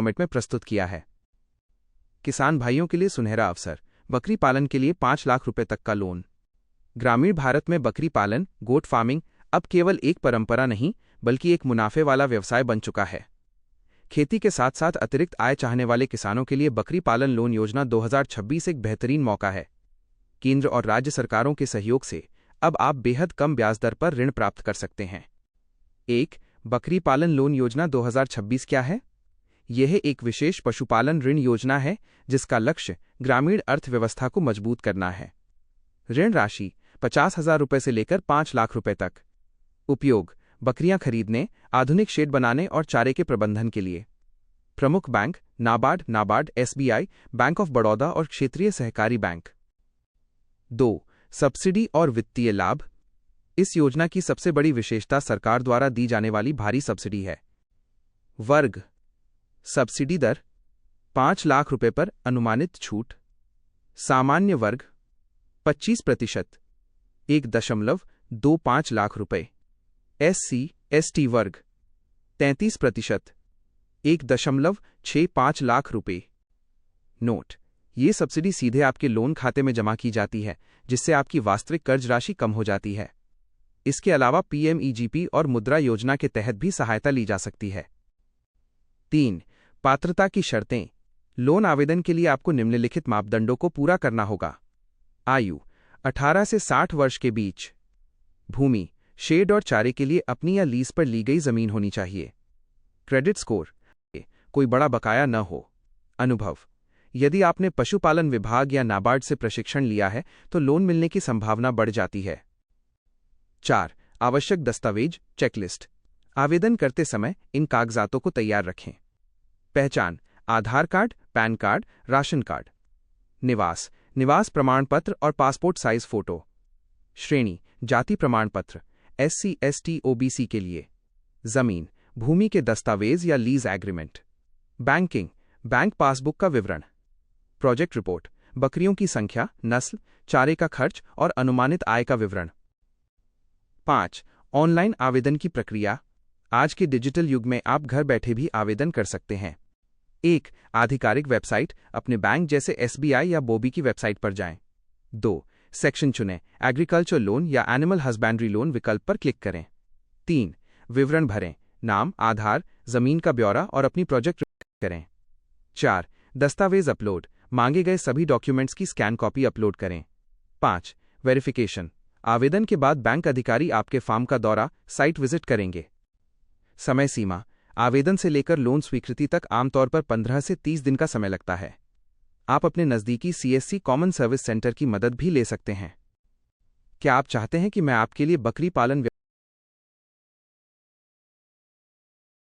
Format में प्रस्तुत किया है। किसान भाइयों के लिए सुनहरा अवसर, बकरी पालन के लिए 5 लाख रुपए तक का लोन। ग्रामीण भारत में बकरी पालन, गोट फार्मिंग अब केवल एक परंपरा नहीं बल्कि एक मुनाफे वाला व्यवसाय बन चुका है। खेती के साथ साथ अतिरिक्त आय चाहने वाले किसानों के लिए बकरी पालन लोन योजना 2026 एक बेहतरीन मौका है। केंद्र और राज्य सरकारों के सहयोग से अब आप बेहद कम ब्याज दर पर ऋण प्राप्त कर सकते हैं। 1. बकरी पालन लोन योजना 2026 क्या है? यह एक विशेष पशुपालन ऋण योजना है जिसका लक्ष्य ग्रामीण अर्थव्यवस्था को मजबूत करना है। ऋण राशि 50,000 रुपये से लेकर 5 लाख रुपए तक। उपयोग: बकरियां खरीदने, आधुनिक शेड बनाने और चारे के प्रबंधन के लिए। प्रमुख bank: NABARD, SBI, bank of Baroda और क्षेत्रीय सहकारी बैंक। 2. सब्सिडी और वित्तीय लाभ। इस योजना की सबसे बड़ी विशेषता सरकार द्वारा दी जाने वाली भारी सब्सिडी है। वर्ग: सब्सिडी दर 5 लाख रुपए पर अनुमानित छूट। सामान्य वर्ग 25%, 1.25 लाख रुपए। SC/ST वर्ग 33%, 1.65 लाख रुपए। नोट: ये सब्सिडी सीधे आपके लोन खाते में जमा की जाती है, जिससे आपकी वास्तविक कर्ज राशि कम हो जाती है। इसके अलावा PMEGP और मुद्रा योजना के तहत भी सहायता ली जा सकती है। 3. पात्रता की शर्तें। लोन आवेदन के लिए आपको निम्नलिखित मापदंडों को पूरा करना होगा। आयु 18 से 60 वर्ष के बीच। भूमि, शेड और चारे के लिए अपनी या लीज पर ली गई जमीन होनी चाहिए। क्रेडिट स्कोर, कोई बड़ा बकाया न हो। अनुभव, यदि आपने पशुपालन विभाग या नाबार्ड से प्रशिक्षण लिया है तो लोन मिलने की संभावना बढ़ जाती है। 4. आवश्यक दस्तावेज चेकलिस्ट। आवेदन करते समय इन कागजातों को तैयार रखें। पहचान: Aadhaar card, PAN card, ration card. निवास प्रमाण पत्र और पासपोर्ट साइज फोटो। श्रेणी: जाति प्रमाण पत्र, SC/ST OBC के लिए। जमीन, भूमि के दस्तावेज या lease agreement. Banking, bank passbook का विवरण। प्रोजेक्ट रिपोर्ट, बकरियों की संख्या, नस्ल, चारे का खर्च और अनुमानित आय का विवरण। 5. ऑनलाइन आवेदन की प्रक्रिया। आज के डिजिटल युग में आप घर बैठे भी आवेदन कर सकते हैं। 1. आधिकारिक वेबसाइट, अपने बैंक जैसे SBI या बोबी की वेबसाइट पर जाएं। 2. सेक्शन चुनें, एग्रीकल्चर लोन या एनिमल हस्बेंड्री लोन विकल्प पर क्लिक करें। 3. विवरण भरें, नाम, आधार, जमीन का ब्यौरा और अपनी प्रोजेक्ट करें। 4. दस्तावेज अपलोड, मांगे गए सभी डॉक्यूमेंट्स की स्कैन कॉपी अपलोड करें। 5. वेरिफिकेशन, आवेदन के बाद बैंक अधिकारी आपके फार्म का दौरा, साइट विजिट करेंगे। समय सीमा, आवेदन से लेकर लोन स्वीकृति तक आमतौर पर 15 से 30 दिन का समय लगता है। आप अपने नज़दीकी CSC कॉमन सर्विस सेंटर की मदद भी ले सकते हैं। क्या आप चाहते हैं कि मैं आपके लिए बकरी पालन